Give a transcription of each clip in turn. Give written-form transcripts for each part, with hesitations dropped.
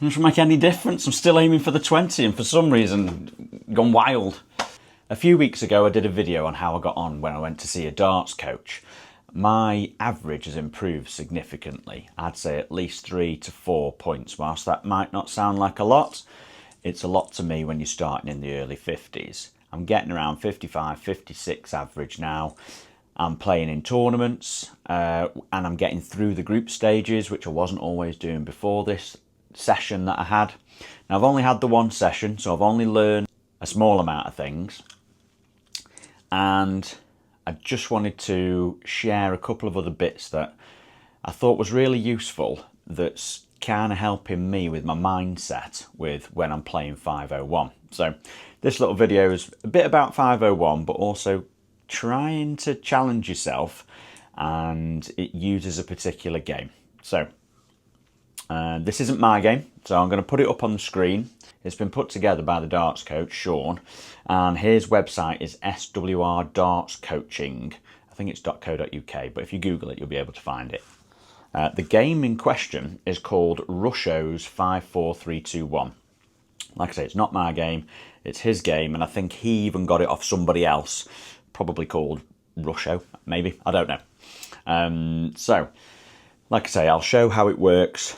It doesn't make any difference. I'm still aiming for the 20 and for some reason gone wild. A few weeks ago I did a video on how I got on when I went to see a darts coach. My average has improved significantly. I'd say at least 3 to 4 points. Whilst that might not sound like a lot, it's a lot to me when you're starting in the early 50s. I'm getting around 55, 56 average now. I'm playing in tournaments and I'm getting through the group stages, which I wasn't always doing before this session that I had. Now I've only had the one session, so I've only learned a small amount of things, and I just wanted to share a couple of other bits that I thought was really useful, that's kind of helping me with my mindset with when I'm playing 501. So this little video is a bit about 501, but also trying to challenge yourself, and it uses a particular game. So this isn't my game, so I'm going to put it up on the screen. It's been put together by the darts coach, Shaun, and his website is SWR Darts Coaching. I think it's .co.uk, but if you Google it, you'll be able to find it. The game in question is called Rushos 54321. Like I say, it's not my game, it's his game, and I think he even got it off somebody else, probably called Rusho, maybe, I don't know. So, like I say, I'll show how it works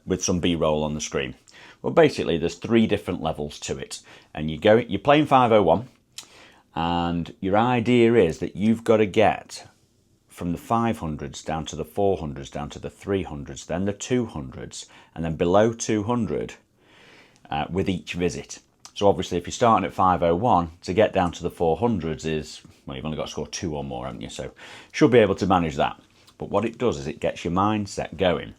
with some B-roll on the screen. Well, basically, there's 3 different levels to it, and you're playing 501, and your idea is that you've got to get from the 500s down to the 400s, down to the 300s, then the 200s, and then below 200 with each visit. So obviously, if you're starting at 501, to get down to the 400s is, well, you've only got to score 2 or more, haven't you? So should be able to manage that. But what it does is it gets your mindset going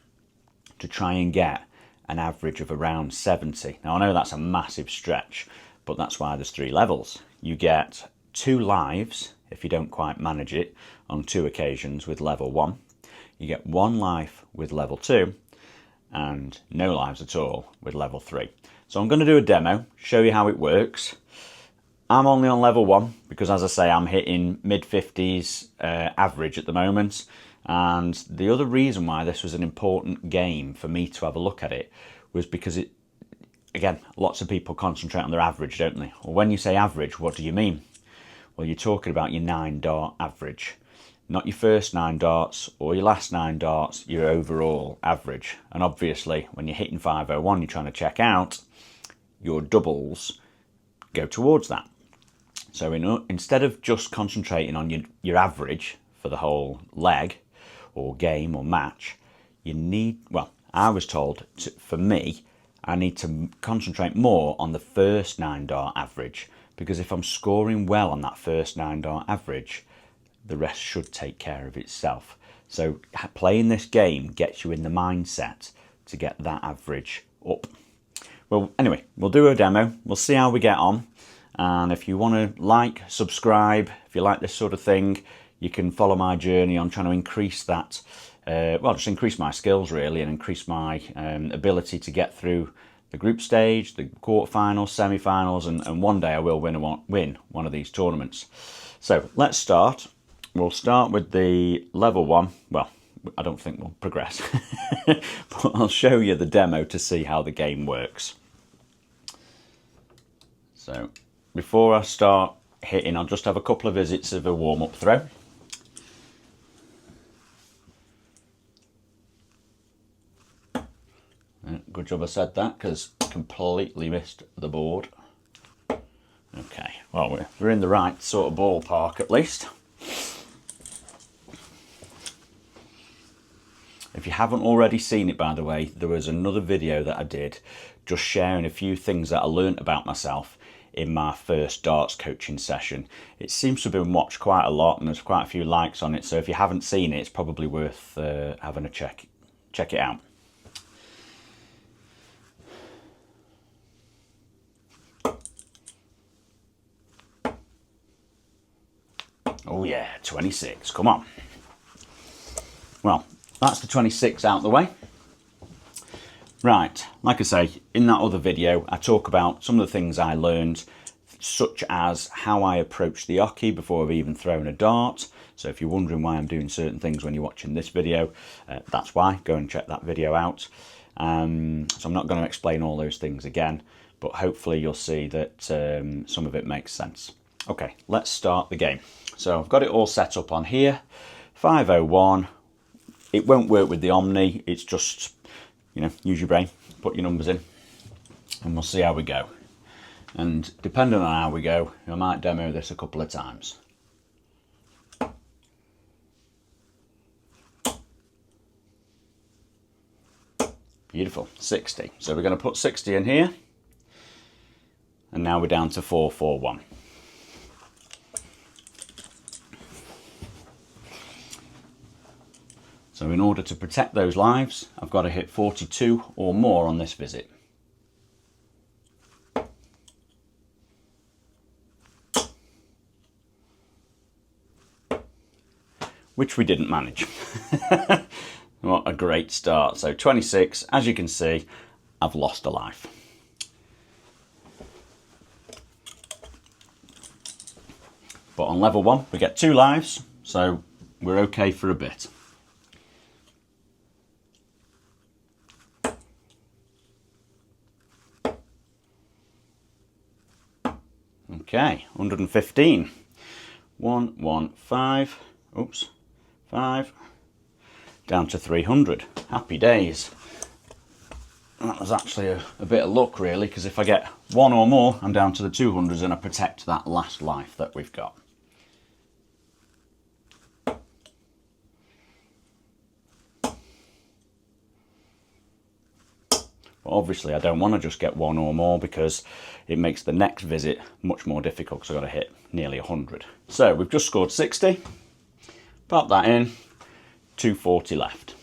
to try and get an average of around 70. Now, I know that's a massive stretch, but that's why there's 3 levels. You get 2 lives if you don't quite manage it on 2 occasions with level 1. You get 1 life with level 2 and no lives at all with level 3. So I'm going to do a demo, show you how it works. I'm only on level 1 because, as I say, I'm hitting mid-50s average at the moment. And the other reason why this was an important game for me to have a look at it was because it, again, lots of people concentrate on their average, don't they? Well, when you say average, what do you mean? Well, you're talking about your 9-dart average. Not your first 9 darts or your last 9 darts, your overall average. And obviously, when you're hitting 501, you're trying to check out, your doubles go towards that. So instead of just concentrating on your average for the whole leg or game or match, you need, well, I was told, for me, I need to concentrate more on the first 9-dart average, because if I'm scoring well on that first 9-dart average, the rest should take care of itself. So playing this game gets you in the mindset to get that average up. Well, anyway, we'll do a demo, we'll see how we get on, and if you want to like, subscribe, if you like this sort of thing, you can follow my journey on trying to increase that, well, just increase my skills really, and increase my ability to get through the group stage, the quarterfinals, semi-finals, and one day I will win one of these tournaments. So let's start. We'll start with the level 1. Well, I don't think we'll progress, but I'll show you the demo to see how the game works. So before I start hitting, I'll just have a couple of visits of a warm-up throw. Good job I said that, because completely missed the board. Okay, well, we're in the right sort of ballpark at least. If you haven't already seen it, by the way, there was another video that I did just sharing a few things that I learnt about myself in my first darts coaching session. It seems to have been watched quite a lot and there's quite a few likes on it, so if you haven't seen it, it's probably worth having a check it out. Oh yeah, 26, come on. Well, that's the 26 out the way. Right, like I say, in that other video, I talk about some of the things I learned, such as how I approach the oche before I've even thrown a dart. So if you're wondering why I'm doing certain things when you're watching this video, that's why. Go and check that video out. So I'm not going to explain all those things again, but hopefully you'll see that some of it makes sense. Okay, let's start the game. So I've got it all set up on here, 501. It won't work with the Omni, it's just, you know, use your brain, put your numbers in, and we'll see how we go. And depending on how we go, I might demo this a couple of times. Beautiful, 60. So we're going to put 60 in here. And now we're down to 441. So in order to protect those lives, I've got to hit 42 or more on this visit. Which we didn't manage. What a great start. So 26, as you can see, I've lost a life. But on level 1, we get 2 lives, so we're okay for a bit. Okay, 115. 115. Oops. 5. Down to 300. Happy days. That was actually a bit of luck, really, because if I get 1 or more, I'm down to the 200s and I protect that last life that we've got. But obviously I don't want to just get 1 or more because it makes the next visit much more difficult because I've got to hit nearly 100. So we've just scored 60. Pop that in. 240 left.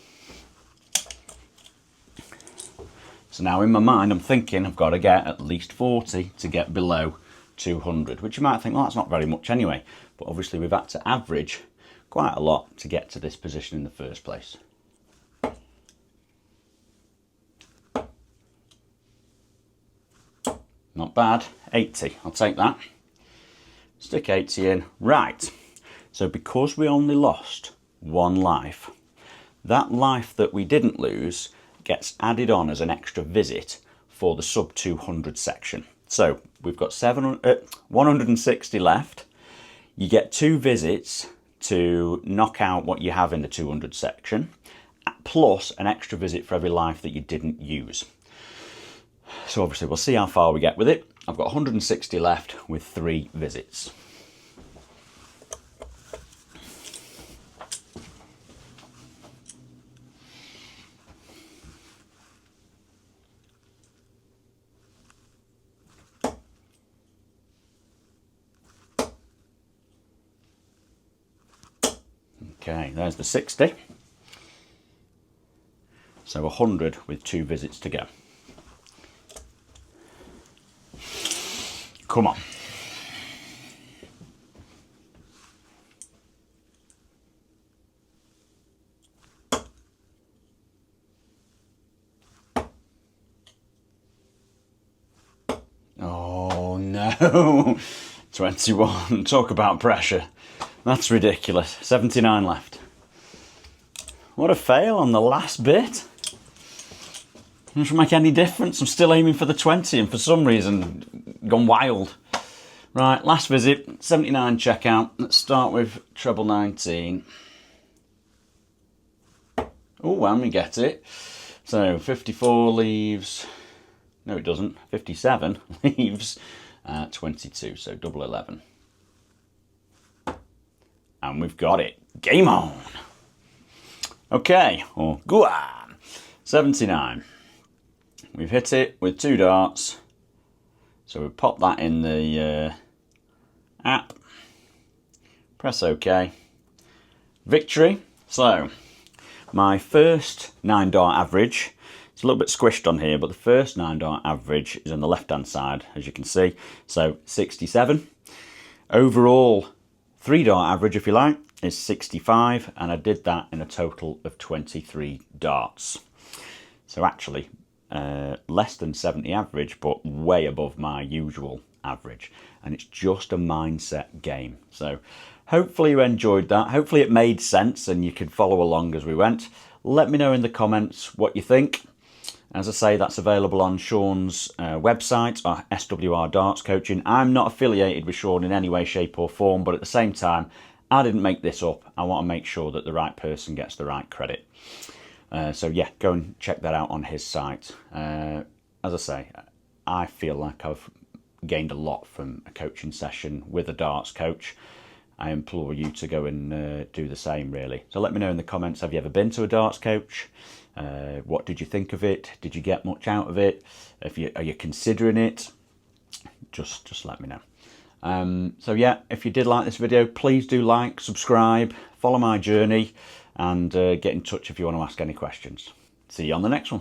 So now in my mind I'm thinking I've got to get at least 40 to get below 200, which you might think, well, that's not very much anyway, but obviously we've had to average quite a lot to get to this position in the first place. Not bad. 80, I'll take that. Stick 80 in. Right, so because we only lost 1 life, that life that we didn't lose gets added on as an extra visit for the sub 200 section. So we've got 160 left. You get 2 visits to knock out what you have in the 200 section, plus an extra visit for every life that you didn't use. So obviously we'll see how far we get with it. I've got 160 left with 3 visits. Okay, there's the 60. So 100 with 2 visits to go. Come on. Oh no. 21. Talk about pressure. That's ridiculous. 79 left. What a fail on the last bit. Doesn't make any difference. I'm still aiming for the 20 and for some reason gone wild. Right, last visit, 79 checkout. Let's start with treble 19. Oh, and we get it. So 54 leaves, no it doesn't, 57 leaves 22, so double 11. And we've got it. Game on. Okay, or go on. 79. We've hit it with 2 darts. So we pop that in the app. Press OK. Victory. So my first 9 dart average, it's a little bit squished on here, but the first 9 dart average is on the left hand side, as you can see. So 67. Overall 3 dart average, if you like, is 65, and I did that in a total of 23 darts. So actually less than 70 average, but way above my usual average, and it's just a mindset game. So hopefully you enjoyed that. Hopefully it made sense and you could follow along as we went. Let me know in the comments what you think. As I say, that's available on Shaun's website, SWR Darts Coaching. I'm not affiliated with Shaun in any way, shape or form, but at the same time, I didn't make this up. I want to make sure that the right person gets the right credit. So yeah, go and check that out on his site. As I say, I feel like I've gained a lot from a coaching session with a darts coach. I implore you to go and do the same, really. So let me know in the comments, have you ever been to a darts coach? What did you think of it? Did you get much out of it? Are you considering it? Just let me know. So yeah, if you did like this video, please do like, subscribe, follow my journey, and get in touch if you want to ask any questions. See you on the next one.